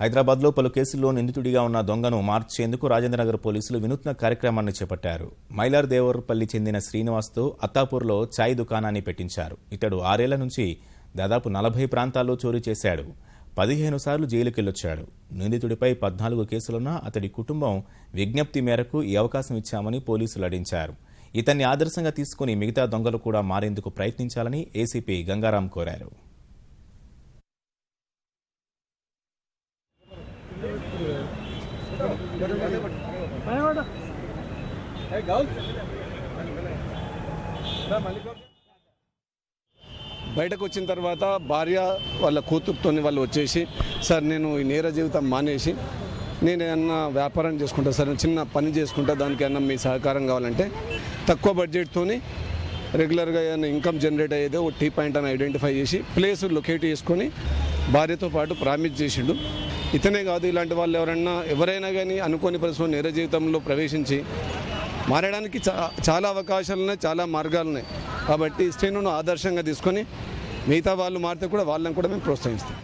హైదరాబాద్లో పలు కేసుల్లో నిందితుడిగా ఉన్న దొంగను మార్చేందుకు రాజేంద్రనగర్ పోలీసులు వినూత్న కార్యక్రమాన్ని చేపట్టారు. మైలార్దేవర్పల్లి చెందిన శ్రీనివాస్తో అత్తాపూర్లో ఛాయ్ దుకాణాన్ని పెట్టించారు. ఇతడు 6 ఏళ్ల నుంచి దాదాపు 40 ప్రాంతాల్లో చోరీ చేశాడు. 15 సార్లు జైలుకెళ్లొచ్చాడు. నిందితుడిపై 14 కేసులున్నా అతడి కుటుంబం విజ్ఞప్తి మేరకు ఈ అవకాశం ఇచ్చామని పోలీసులు అడించారు. ఇతన్ని ఆదర్శంగా తీసుకుని మిగతా దొంగలు కూడా మారేందుకు ప్రయత్నించాలని ఏసీపీ గంగారాం కోరారు. బయటకు వచ్చిన తర్వాత భార్య వాళ్ళ కూతురుతో వాళ్ళు వచ్చేసి, సార్ నేను ఈ నేర జీవితం మానేసి నేను ఏమన్నా వ్యాపారం చేసుకుంటా సార్, చిన్న పని చేసుకుంటా, దానికి ఏమన్నా మీ సహకారం కావాలంటే తక్కువ బడ్జెట్తో రెగ్యులర్గా ఏమైనా ఇన్కమ్ జనరేట్ అయ్యేదో ఒక టీ పాయింట్ అని ఐడెంటిఫై చేసి ప్లేస్ లొకేట్ చేసుకొని భార్యతో పాటు ప్రామిస్ చేసిండు. ఇతనే కాదు, ఇలాంటి వాళ్ళు ఎవరైనా కానీ అనుకోని పరిస్థితుల్లో నేర జీవితంలో ప్రవేశించి మారడానికి చాలా అవకాశాలు ఉన్నాయి, చాలా మార్గాలు ఉన్నాయి. కాబట్టి శ్రీనును ఆదర్శంగా తీసుకొని మిగతా వాళ్ళు మారితే కూడా వాళ్ళని కూడా మేము ప్రోత్సహిస్తాం.